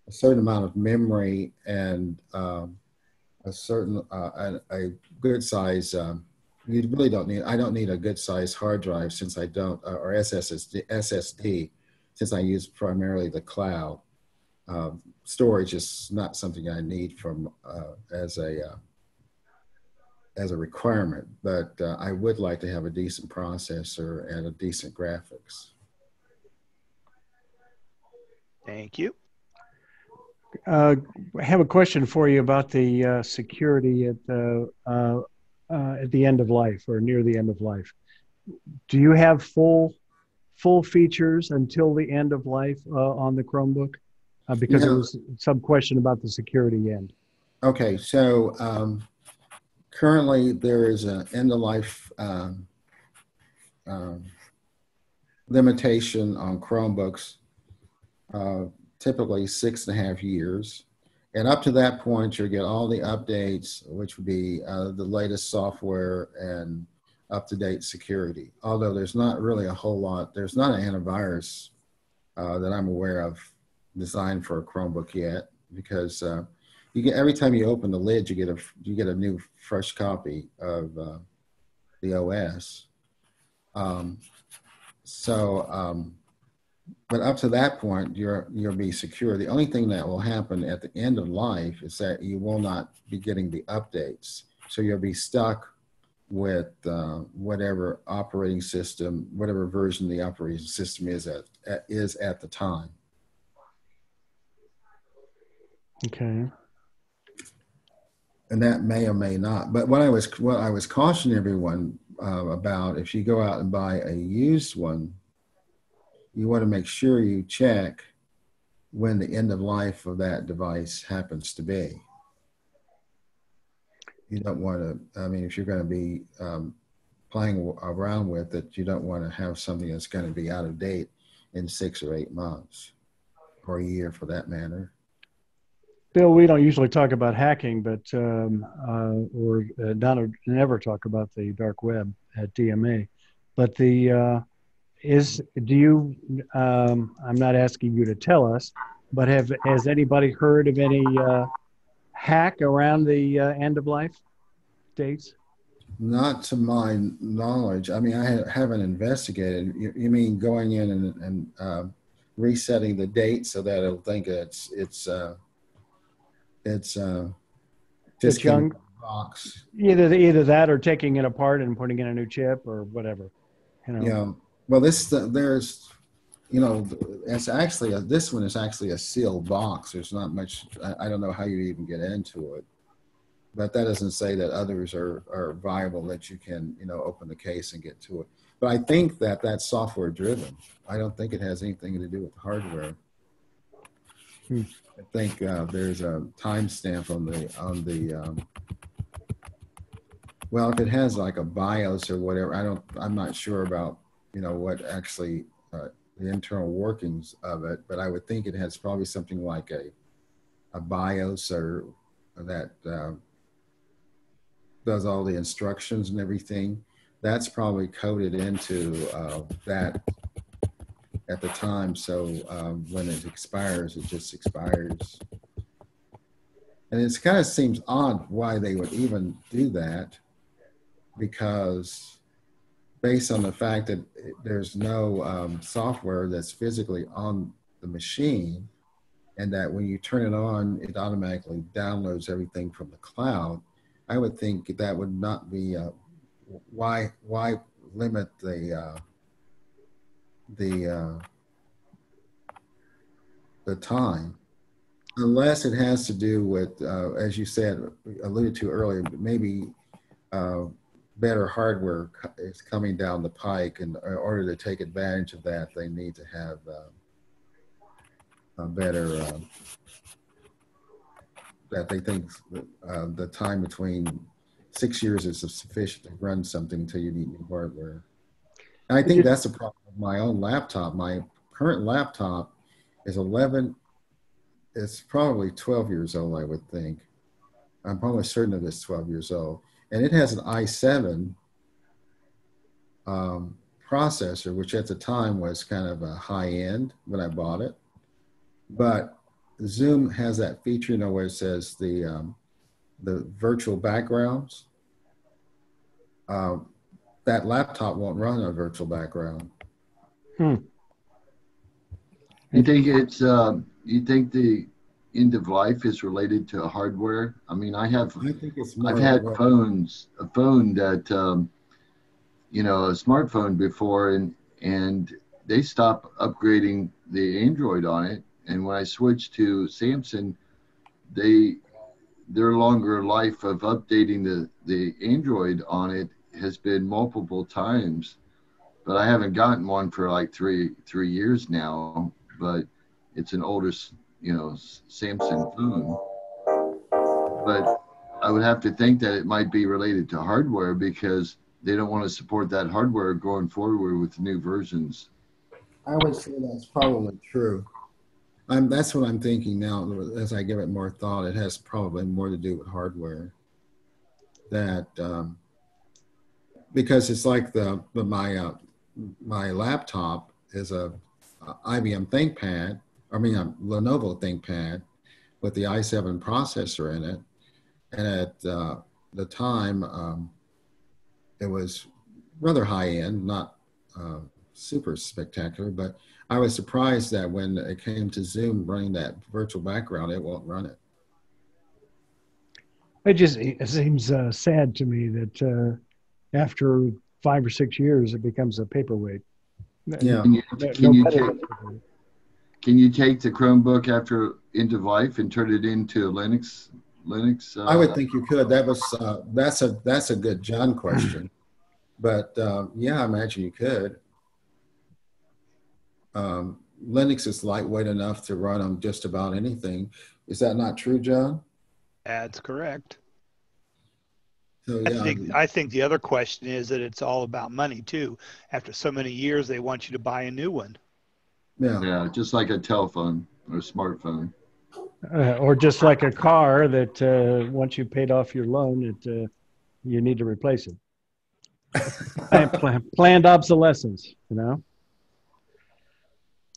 certain amount of memory and a certain a good size, you really don't need. I don't need a good size hard drive since I don't, or SSD, since I use primarily the cloud. Storage is not something I need from as a requirement, but I would like to have a decent processor and a decent graphics. Thank you. I have a question for you about the security at the end of life or near the end of life. Do you have full features until the end of life on the Chromebook? Because there was some question about the security end. Okay, so currently there is an end of life limitation on Chromebooks, typically 6.5 years. And up to that point, you'll get all the updates, which would be the latest software and up-to-date security. Although there's not really a whole lot, there's not an antivirus that I'm aware of designed for a Chromebook yet, because you get, every time you open the lid, you get a new fresh copy of the OS. Um, so, but up to that point, you'll be secure. The only thing that will happen at the end of life is that you will not be getting the updates. So you'll be stuck with whatever operating system, whatever version of the operating system is at the time. Okay. And that may or may not. But what I was cautioning everyone about, if you go out and buy a used one, you want to make sure you check when the end of life of that device happens to be. You don't want to, I mean, if you're going to be playing around with it, you don't want to have something that's going to be out of date in 6 or 8 months, or a year for that matter. Bill, we don't usually talk about hacking, but never talk about the dark web at DMA. But I'm not asking you to tell us, but has anybody heard of any hack around the end of life dates? Not to my knowledge. I mean, I haven't investigated. You mean going in and resetting the date so that it'll think it's just young box. Either that or taking it apart and putting in a new chip or whatever. Yeah. Well, there's, it's actually this one is actually a sealed box. There's not much. I don't know how you even get into it, but that doesn't say that others are viable that you can open the case and get to it. But I think that that's software driven. I don't think it has anything to do with hardware. I think there's a timestamp on the well, if it has like a BIOS or whatever, I'm not sure about what actually the internal workings of it, but I would think it has probably something like a BIOS or that does all the instructions and everything. That's probably coded into that at the time. So when it expires, it just expires. And it kind of seems odd why they would even do that, because based on the fact that there's no software that's physically on the machine, and that when you turn it on, it automatically downloads everything from the cloud, I would think that would not be, why limit the time, unless it has to do with, as you said, alluded to earlier, maybe better hardware is coming down the pike, and in order to take advantage of that, they need to have a better, that they think the time between 6 years is sufficient to run something until you need new hardware. And I think that's the problem with my own laptop. My current laptop is it's probably 12 years old, I would think. I'm almost certain that it's 12 years old. And it has an i7 processor, which at the time was kind of a high end when I bought it. But Zoom has that feature, where it says the virtual backgrounds. That laptop won't run a virtual background. You think you think the end of life is related to hardware? I mean, I've had a phone that, a smartphone before, and they stopped upgrading the Android on it. And when I switched to Samsung, their longer life of updating the Android on it has been multiple times. But I haven't gotten one for like three years now. But it's an older, Samsung phone. But I would have to think that it might be related to hardware, because they don't want to support that hardware going forward with new versions. I would say that's probably true. That's what I'm thinking now. As I give it more thought, it has probably more to do with hardware. That because it's like my laptop is a IBM ThinkPad. I mean, a Lenovo ThinkPad with the i7 processor in it. And at the time, it was rather high end, not super spectacular, but I was surprised that when it came to Zoom running that virtual background, it won't run it. It seems sad to me that after 5 or 6 years, it becomes a paperweight. Yeah. Can you take the Chromebook after end of life and turn it into Linux? I would think you could. That's a good John question, but yeah, I imagine you could. Linux is lightweight enough to run on just about anything. Is that not true, John? That's correct. So, yeah. I think the other question is that it's all about money too. After so many years, they want you to buy a new one. Yeah. Yeah, just like a telephone or a smartphone. Or just like a car that once you paid off your loan, you need to replace it. Planned obsolescence, you know.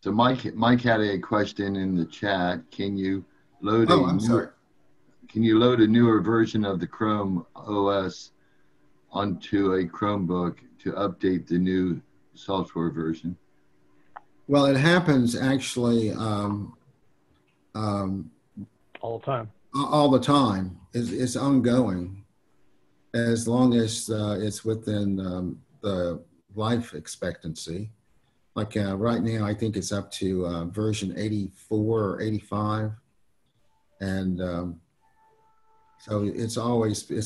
So Mike had a question in the chat. Can you load Can you load a newer version of the Chrome OS onto a Chromebook to update the new software version? Well, it happens actually all the time. All the time. It's ongoing as long as it's within the life expectancy. Like right now, I think it's up to version 84 or 85. And so it's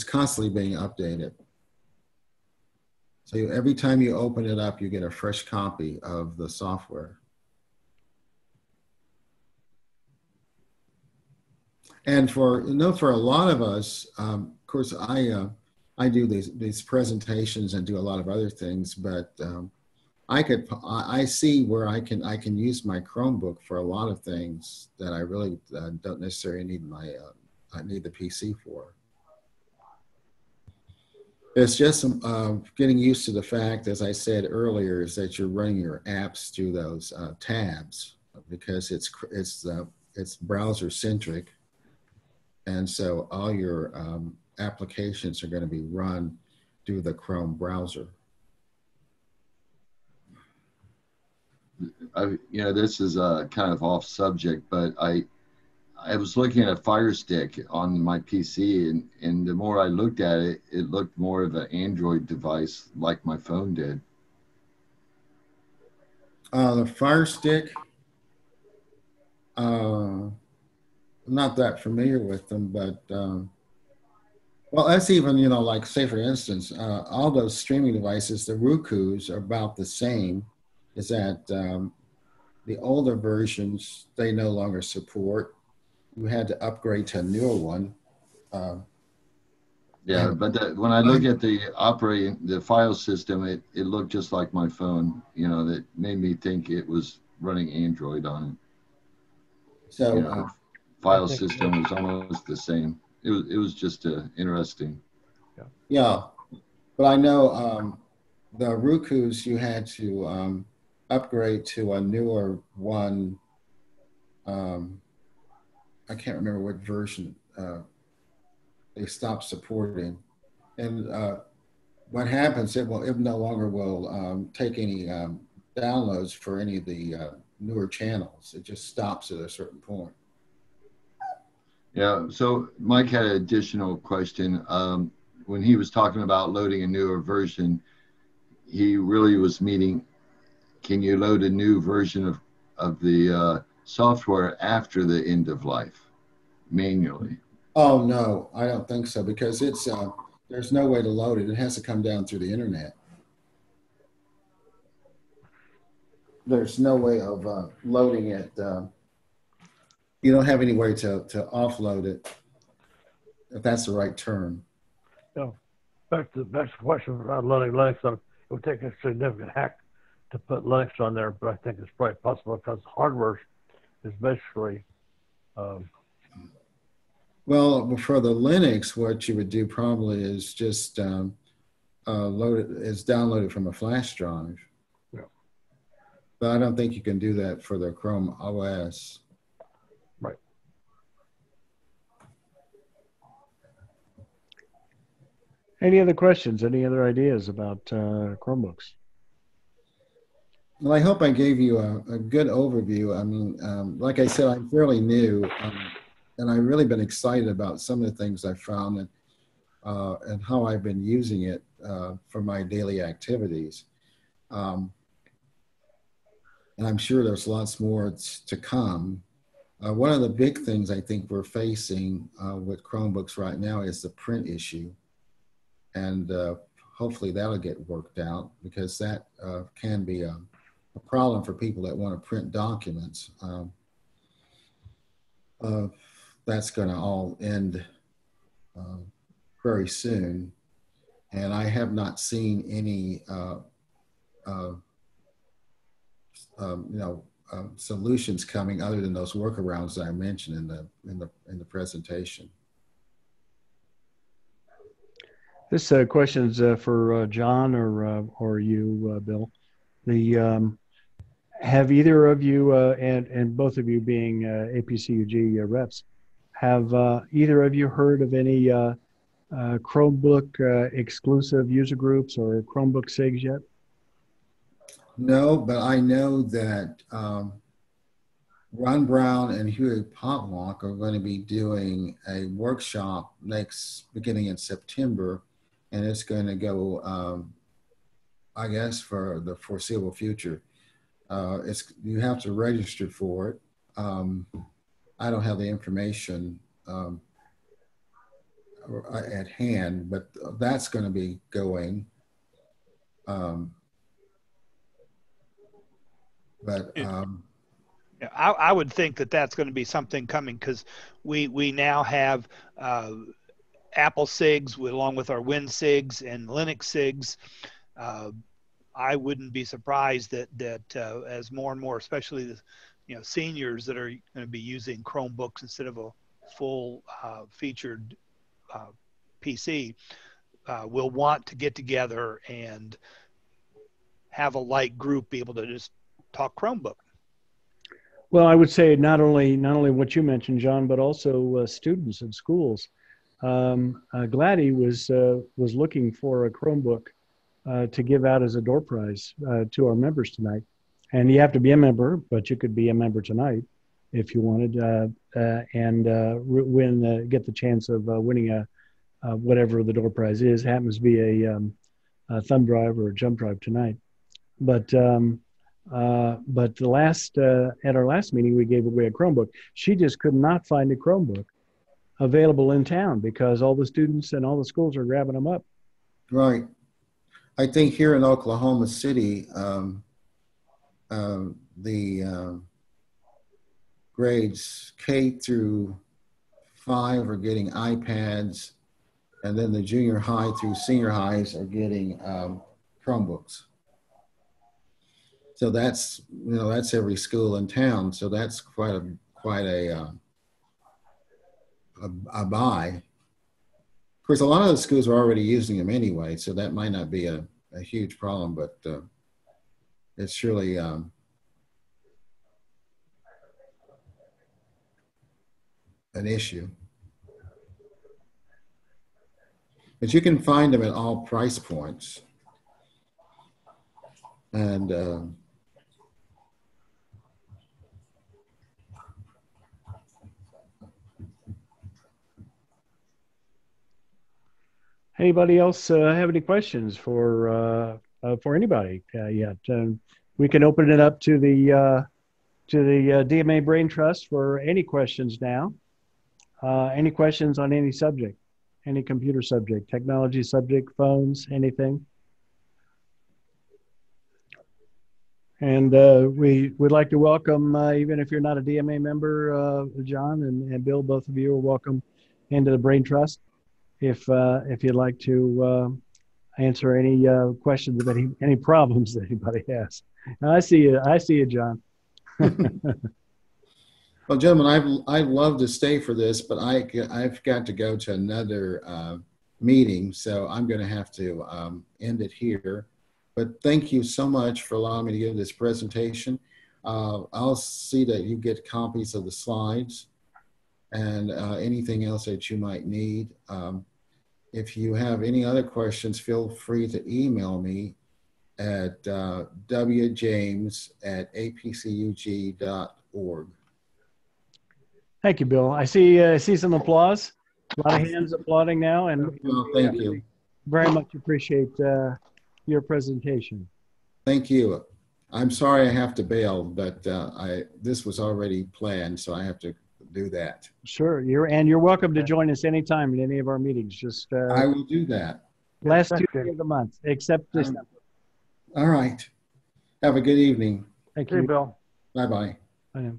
constantly being updated. So every time you open it up, you get a fresh copy of the software. And for a lot of us, of course, I do these presentations and do a lot of other things, but I see where I can use my Chromebook for a lot of things that I really don't necessarily need I need the PC for. It's just getting used to the fact, as I said earlier, is that you're running your apps through those tabs because it's browser centric, and so all your applications are going to be run through the Chrome browser. This is kind of off subject, but I was looking at a Fire Stick on my PC, and the more I looked at it, it looked more of an Android device like my phone did. The Fire Stick, I'm not that familiar with them, but well, that's even, like say for instance, all those streaming devices, the Rokus are about the same. Is that the older versions, they no longer support. You had to upgrade to a newer one. Yeah, but when I look at the file system, it looked just like my phone. That made me think it was running Android on it. So file system was almost the same. It was just interesting. Yeah, but I know the Rokus, you had to upgrade to a newer one. I can't remember what version they stopped supporting, and what happens? It no longer will take any downloads for any of the newer channels. It just stops at a certain point. Yeah. So Mike had an additional question. When he was talking about loading a newer version, he really was meaning, can you load a new version of the software after the end of life manually? Oh no, I don't think so, because it's there's no way to load it. It has to come down through the internet. There's no way of loading it. You don't have any way to offload it, if that's the right term. No. Back to the question about loading Linux on. It would take a significant hack to put Linux on there, but I think it's probably possible because hardware is basically. Well, for the Linux, what you would do probably is just download it from a flash drive. Yeah. But I don't think you can do that for the Chrome OS. Right. Any other questions? Any other ideas about Chromebooks? Well, I hope I gave you a good overview. I mean, like I said, I'm fairly new, and I've really been excited about some of the things I found and how I've been using it for my daily activities. Um, and I'm sure there's lots more to come. One of the big things I think we're facing with Chromebooks right now is the print issue. And hopefully that'll get worked out, because that can be a problem for people that want to print documents. That's going to all end very soon. And I have not seen any solutions coming other than those workarounds that I mentioned in the presentation. This question's for John or you, Bill. Have either of you, and both of you being APCUG reps, have either of you heard of any Chromebook exclusive user groups or Chromebook SIGs yet? No, but I know that Ron Brown and Huey Potlock are going to be doing a workshop beginning in September, and it's going to go, I guess, for the foreseeable future. You have to register for it. I don't have the information at hand, but that's going to be going. I would think that that's going to be something coming, because we now have Apple SIGs along with our Win SIGs and Linux SIGs. I wouldn't be surprised that as more and more, especially the seniors that are going to be using Chromebooks instead of a full featured PC, will want to get together and have a light group be able to just talk Chromebook. Well, I would say not only what you mentioned, John, but also students in schools. Gladdy was looking for a Chromebook to give out as a door prize to our members tonight. And you have to be a member, but you could be a member tonight if you wanted, and get the chance of winning whatever the door prize is. It happens to be a thumb drive or a jump drive tonight. But at our last meeting, we gave away a Chromebook. She just could not find a Chromebook available in town because all the students and all the schools are grabbing them up. Right. I think here in Oklahoma City, the grades K through 5 are getting iPads, and then the junior high through senior highs are getting Chromebooks. So that's every school in town. So that's quite a buy. Of course, a lot of the schools are already using them anyway, so that might not be a huge problem, but it's surely an issue. But you can find them at all price points. And anybody else have any questions for anybody yet? We can open it up to the DMA Brain Trust for any questions now. Any questions on any subject, any computer subject, technology subject, phones, anything? And we would like to welcome, even if you're not a DMA member, John and Bill, both of you are welcome into the Brain Trust. If you'd like to answer any questions of any problems that anybody has. I see you, John. Well, gentlemen, I'd love to stay for this, but I've got to go to another meeting, so I'm going to have to end it here. But thank you so much for allowing me to give this presentation. I'll see that you get copies of the slides and anything else that you might need. If you have any other questions, feel free to email me at wjames@apcug.org. Thank you, Bill. I see some applause. A lot of hands applauding now, and Well, thank you. very much appreciate your presentation. Thank you. I'm sorry I have to bail, but this was already planned, so I have to do that. Sure, you're welcome to join us anytime in any of our meetings. Just I will do that. last Tuesday of the month, except December. All right. Have a good evening. Thank See you, you. Bill. Bye-bye. Bye now.